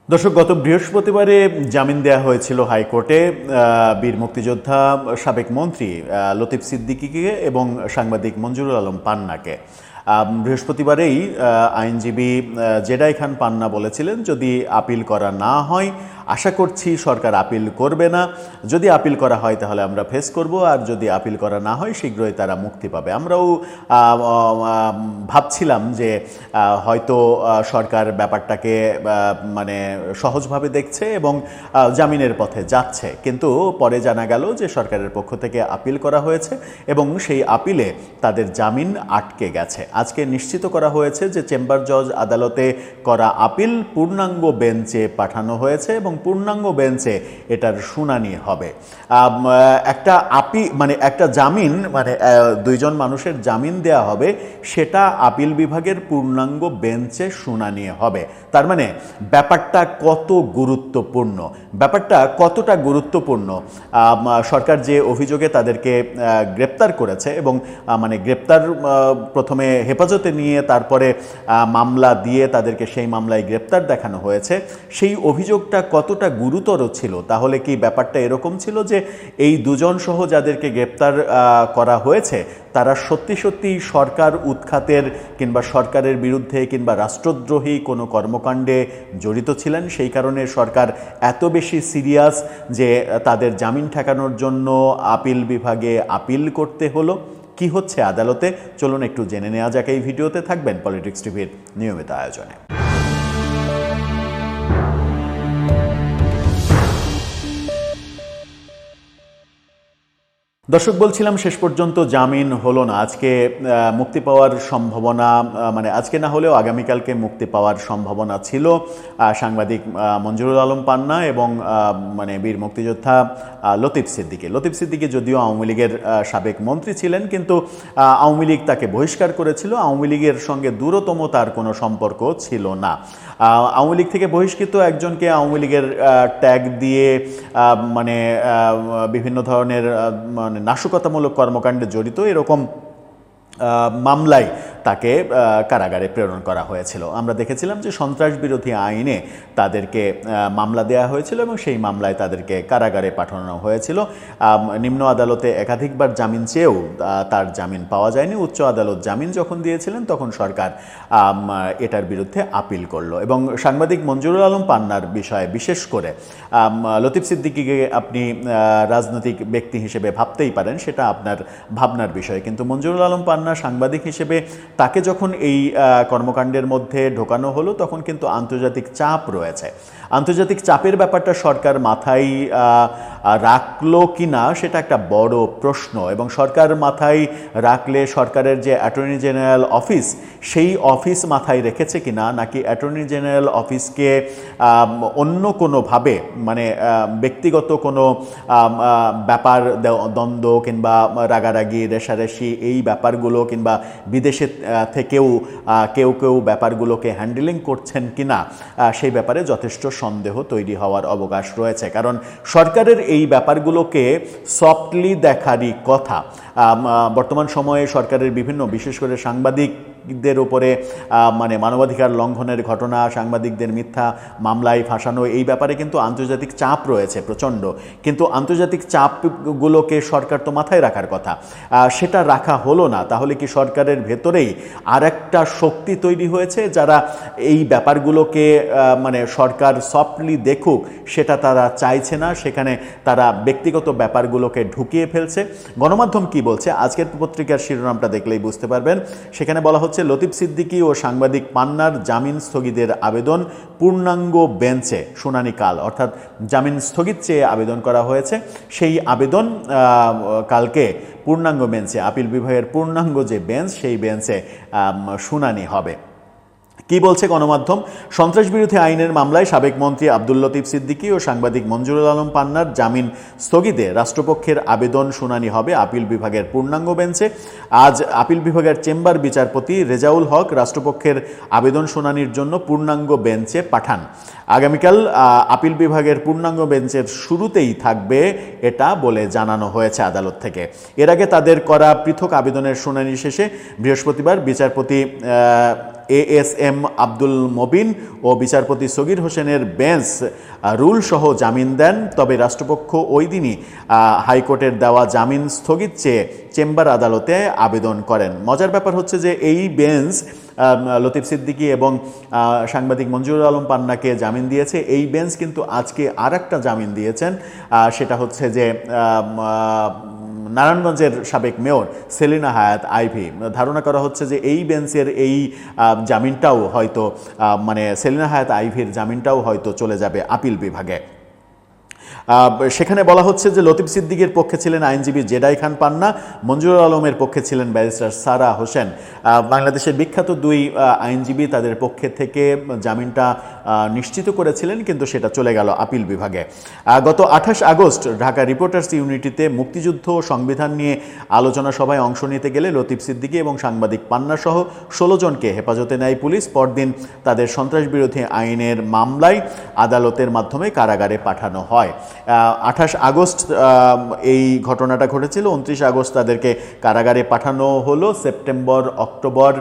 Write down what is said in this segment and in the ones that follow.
দর্শক, গত বৃহস্পতিবারে জামিন দেয়া হয়েছিল হাইকোর্টে বীর মুক্তিযোদ্ধা সাবেক মন্ত্রী লতিফ সিদ্দিকীকে এবং সাংবাদিক মঞ্জুরুল আলম পান্নাকে। বৃহস্পতিবারেই আইনজীবী জেডাই খান পান্না বলেছিলেন, যদি আপিল করা না হয়, আশা করছি সরকার আপিল করবে না। যদি আপিল করা হয় তাহলে আমরা ফেস করব, আর যদি আপিল করা না হয় শীঘ্রই তারা মুক্তি পাবে। আমরাও ভাবছিলাম যে হয়তো সরকার ব্যাপারটাকে মানে সহজভাবে দেখছে এবং জামিনের পথে যাচ্ছে, কিন্তু পরে জানা গেল যে সরকারের পক্ষ থেকে আপিল করা হয়েছে এবং সেই আপিলে তাদের জামিন আটকে গেছে। আজকে নিশ্চিত করা হয়েছে যে চেম্বার জজ আদালতে করা আপিল পূর্ণাঙ্গ বেঞ্চে পাঠানো হয়েছে এবং পূর্ণাঙ্গ বেঞ্চে এটার শুনানি হবে। একটা জামিন দুইজন মানুষের জামিন দেয়া হবে, সেটা আপিল বিভাগের পূর্ণাঙ্গ বেঞ্চে শুনানি হবে। তার মানে ব্যাপারটা কতটা গুরুত্বপূর্ণ, সরকার যে অভিযোগে তাদেরকে গ্রেপ্তার করেছে এবং গ্রেপ্তার প্রথমে হেফাজতে নিয়ে তারপরে মামলা দিয়ে তাদেরকে সেই মামলায় গ্রেপ্তার দেখানো হয়েছে, সেই অভিযোগটা কতটা গুরুতর ছিল। তাহলে কি ব্যাপারটা এরকম ছিল যে এই দুজন সহ যাদেরকে গ্রেপ্তার করা হয়েছে তারা সত্যি সত্যি সরকার উৎখাতের কিংবা সরকারের বিরুদ্ধে কিংবা রাষ্ট্রদ্রোহী কোনো কর্মকাণ্ডে জড়িত ছিলেন, সেই কারণে সরকার এত বেশি সিরিয়াস যে তাদের জামিন ঠেকানোর জন্য আপিল বিভাগে আপিল করতে হলো? কি হচ্ছে আদালতে, চলুন একটু জেনে নেওয়া যাক। এই ভিডিওতে থাকবেন পলিটিক্স টিভির নিয়মিত আয়োজনে। দর্শক, বলছিলাম শেষ পর্যন্ত জামিন হলো না। আজকে মুক্তি পাওয়ার সম্ভাবনা, আজকে না হলেও আগামীকালকে মুক্তি পাওয়ার সম্ভাবনা ছিল সাংবাদিক মঞ্জুরুল আলম পান্না এবং বীর মুক্তিযোদ্ধা লতিফ সিদ্দিকী যদিও আওয়ামী লীগের সাবেক মন্ত্রী ছিলেন, কিন্তু আওয়ামী লীগ তাকে বহিষ্কার করেছিল। আওয়ামী লীগের সঙ্গে দূরতম তার কোনো সম্পর্ক ছিল না। আওয়ামী লীগ থেকে বহিষ্কৃত একজনকে আওয়ামী লীগের ট্যাগ দিয়ে বিভিন্ন ধরনের নাশকতামূলক কর্মকাণ্ডে জড়িত এরকম মামলায় তাকে কারাগারে প্রেরণ করা হয়েছিল। আমরা দেখেছিলাম যে সন্ত্রাস বিরোধী আইনে তাদেরকে মামলা দেওয়া হয়েছিল এবং সেই মামলায় তাদেরকে কারাগারে পাঠানো হয়েছিল। নিম্ন আদালতে একাধিকবার জামিন চেয়েও তার জামিন পাওয়া যায়নি। উচ্চ আদালত জামিন যখন দিয়েছিলেন তখন সরকার এটার বিরুদ্ধে আপিল করলো। এবং সাংবাদিক মঞ্জুরুল আলম পান্নার বিষয়ে বিশেষ করে লতিফ সিদ্দিকীকে আপনি রাজনৈতিক ব্যক্তি হিসেবে ভাবতেই পারেন, সেটা আপনার ভাবনার বিষয়, কিন্তু মঞ্জুরুল আলম পান্না সাংবাদিক হিসেবে তাকে যখন এই কর্মকাণ্ডের মধ্যে ঢোকানো হলো তখন কিন্তু আন্তর্জাতিক চাপ রয়েছে। আন্তর্জাতিক চাপের ব্যাপারটা সরকার মাথায় রাখলো কি না সেটা একটা বড় প্রশ্ন, এবং সরকার মাথায় রাখলে সরকারের যে অ্যাটর্নি জেনারেল অফিস, সেই অফিস মাথায় রেখেছে কি না, নাকি অ্যাটর্নি জেনারেল অফিসকে অন্য কোনোভাবে ব্যক্তিগত কোনো ব্যাপার দ্বন্দ্ব কিংবা রাগারাগি রেষারেষি এই ব্যাপারগুলো কিংবা বিদেশে থেকেও কেউ ব্যাপারগুলোকে হ্যান্ডেলিং করছেন কিনা, সেই ব্যাপারে যথেষ্ট সন্দেহ তৈরি হওয়ার অবকাশ রয়েছে। কারণ সরকারের এই ব্যাপারগুলোকে সফটলি দেখারই কথা। বর্তমান সময়ে সরকারের বিভিন্ন, বিশেষ করে সাংবাদিকদের উপরে মানবাধিকার লঙ্ঘনের ঘটনা, সাংবাদিকদের মিথ্যা মামলায় ফাঁসানো, এই ব্যাপারে কিন্তু আন্তর্জাতিক চাপ রয়েছে প্রচণ্ড। কিন্তু আন্তর্জাতিক চাপগুলোকে সরকার তো মাথায় রাখার কথা, সেটা রাখা হলো না। তাহলে কি সরকারের ভেতরেই আরেকটা শক্তি তৈরি হয়েছে যারা এই ব্যাপারগুলোকে সরকার সফটলি দেখুক সেটা তারা চাইছে না, সেখানে তারা ব্যক্তিগত ব্যাপারগুলোকে ঢুকিয়ে ফেলছে? গণমাধ্যম কি বলছে আজকের পত্রিকার শিরোনামটা দেখলেই বুঝতে পারবেন। সেখানে বলা হচ্ছে, লতিফ সিদ্দিকী ও সাংবাদিক পান্নার জামিন স্থগিতের আবেদন পূর্ণাঙ্গ বেঞ্চে শুনানি কাল, অর্থাৎ জামিন স্থগিত চেয়ে আবেদন করা হয়েছে। সেই আবেদন কালকে পূর্ণাঙ্গ বেঞ্চে, আপিল বিভাগের পূর্ণাঙ্গ যে বেঞ্চ, সেই বেঞ্চে শুনানি হবে। কি বলছে গণমাধ্যম? সন্ত্রাস বিরোধী আইনের মামলায় সাবেক মন্ত্রী আব্দুল লতিফ সিদ্দিকী ও সাংবাদিক মঞ্জুরুল আলম পান্নার জামিন স্থগিতে রাষ্ট্রপক্ষের আবেদন শুনানি হবে আপিল বিভাগের পূর্ণাঙ্গ বেঞ্চে। আজ আপিল বিভাগের চেম্বার বিচারপতি রেজাউল হক রাষ্ট্রপক্ষের আবেদন শুনানির জন্য পূর্ণাঙ্গ বেঞ্চে পাঠান। আগামীকাল আপিল বিভাগের পূর্ণাঙ্গ বেঞ্চের শুরুতেই থাকবে এটা বলে জানানো হয়েছে আদালত থেকে। এর আগে তাদের করা পৃথক আবেদনের শুনানি শেষে বৃহস্পতিবার বিচারপতি ASM আব্দুল মবিন ও বিচারপতি সগির হোসেনের বেঞ্চ রুল সহ জামিন দেন। তবে রাষ্ট্রপক্ষ ওই দিনই হাইকোর্টের দেওয়া জামিন স্থগিত চেয়ে চেম্বার আদালতে আবেদন করেন। মজার ব্যাপার হচ্ছে যে এই বেঞ্চ লতিফ সিদ্দিকী এবং সাংবাদিক মঞ্জুরুল আলম পান্নাকে জামিন দিয়েছে। এই বেঞ্চ কিন্তু আজকে আর একটা জামিন দিয়েছেন, সেটা হচ্ছে যে নারায়ণগঞ্জের সাবেক মেয়র সেলিনা হায়াৎ আইভী। ধারণা করা হচ্ছে যে এই বেঞ্চের এই জামিনটাও হয়তো সেলিনা হায়াৎ আইভীর জামিনটাও হয়তো চলে যাবে আপিল বিভাগে। সেখানে বলা হচ্ছে যে লতিফ সিদ্দিকীর পক্ষে ছিলেন আইনজীবী জেডাই খান পান্না, মঞ্জুরুল আলমের পক্ষে ছিলেন ব্যারিস্টার সারা হোসেন। বাংলাদেশের বিখ্যাত দুই আইনজীবী তাদের পক্ষে থেকে জামিনটা নিশ্চিত করেছিলেন, কিন্তু সেটা চলে গেল আপিল বিভাগে। গত 28 আগস্ট ঢাকা রিপোর্টার্স ইউনিটিতে মুক্তিযুদ্ধ ও সংবিধান নিয়ে আলোচনা সভায় অংশ নিতে গেলে লতিফ সিদ্দিকী এবং সাংবাদিক পান্না সহ 16 জনকে হেফাজতে নেয় পুলিশ। পরদিন তাদের সন্ত্রাসবিরোধী আইনের মামলায় আদালতের মাধ্যমে কারাগারে পাঠানো হয়। 28 আগস্ট এই ঘটনাটা ঘটেছিল। 29 আগস্ট তাদেরকে কারাগারে পাঠানো হলো। সেপ্টেম্বর, অক্টোবর,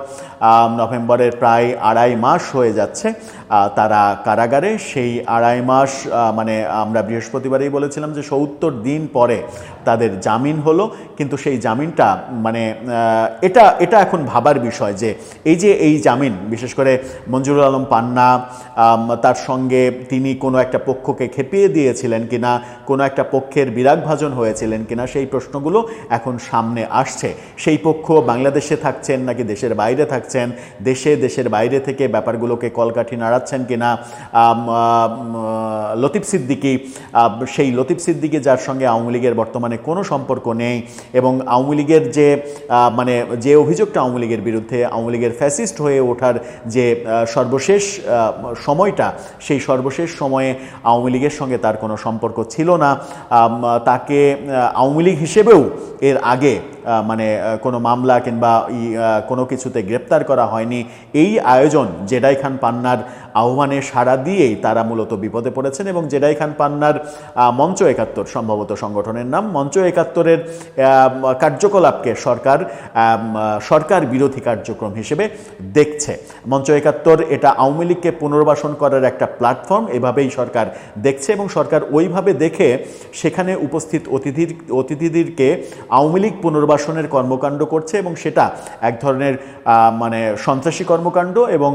নভেম্বরের প্রায় 2.5 মাস হয়ে যাচ্ছে তারা কারাগারে। সেই 2.5 মাস আমরা বৃহস্পতিবারেই বলেছিলাম যে 70 দিন পরে তাদের জামিন হলো, কিন্তু সেই জামিনটা এটা এখন ভাবার বিষয় যে এই জামিন, বিশেষ করে মঞ্জুরুল আলম পান্না তার সঙ্গে তিনি কোনো একটা পক্ষকে খেপিয়ে দিয়েছিলেন কিনা, কোনো একটা পক্ষের বিরাগভাজন হয়েছিলেন কিনা, সেই প্রশ্নগুলো এখন সামনে আসছে। সেই পক্ষ বাংলাদেশে থাকছেন নাকি দেশের বাইরে থাকছেন, দেশের বাইরে থেকে ব্যাপারগুলোকে কলকাঠি নাড়াচ্ছেন কিনা। লতিফ সিদ্দিকী যার সঙ্গে আওয়ামী লীগের বর্তমানে কোনো সম্পর্ক নেই, এবং আওয়ামী লীগের যে অভিযোগটা আওয়ামী লীগের বিরুদ্ধে, আওয়ামী লীগের ফ্যাসিস্ট হয়ে ওঠার যে সর্বশেষ সময়টা, সেই সর্বশেষ সময়ে আওয়ামী লীগের সঙ্গে তার কোনো সম্পর্ক ছিল না। তাকে আওয়ামী লীগ হিসেবেও এর আগে কোনো মামলা কিংবা কোনো কিছুতে গ্রেপ্তার করা হয়নি। এই আয়োজন জেডাই খান পান্নার আহ্বানে সাড়া দিয়েই তারা মূলত বিপদে পড়েছেন, এবং জেডাই খান পান্নার মঞ্চ 71 সম্ভবত সংগঠনের নাম, মঞ্চ 71-এর কার্যকলাপকে সরকার বিরোধী কার্যক্রম হিসেবে দেখছে। মঞ্চ 71 এটা আওয়ামী লীগকে পুনর্বাসন করার একটা প্ল্যাটফর্ম, এভাবেই সরকার দেখছে, এবং সরকার ওইভাবে দেখে সেখানে উপস্থিত অতিথিদেরকে আওয়ামী লীগ পুনর্বাসনের কর্মকাণ্ড করছে, এবং সেটা এক ধরনের সন্ত্রাসী কর্মকাণ্ড। এবং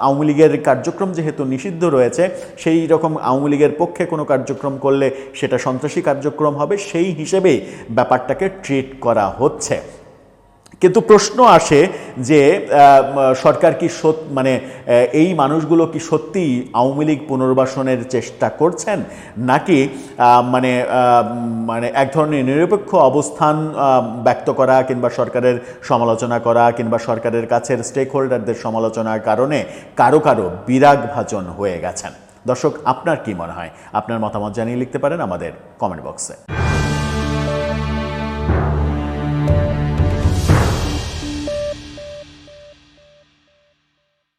আওয়ামী লীগের কার্যক্রম যেহেতু নিষিদ্ধ রয়েছে, সেই রকম আওয়ামী লীগের পক্ষে কোনো কার্যক্রম করলে সেটা সন্ত্রাসী কার্যক্রম হবে, সেই হিসেবেই ব্যাপারটাকে ট্রিট করা হচ্ছে। কিন্তু প্রশ্ন আসে যে সরকার কি এই মানুষগুলো কি সত্যিই আওয়ামী লীগ পুনর্বাসনের চেষ্টা করছেন, নাকি এক ধরনের নিরপেক্ষ অবস্থান ব্যক্ত করা কিংবা সরকারের সমালোচনা করা কিংবা সরকারের কাছের স্টেক হোল্ডারদের সমালোচনার কারণে কারো বিরাগভাজন হয়ে গেছেন। দর্শক, আপনার কি মনে হয়? আপনার মতামত জানিয়ে লিখতে পারেন আমাদের কমেন্ট বক্সে।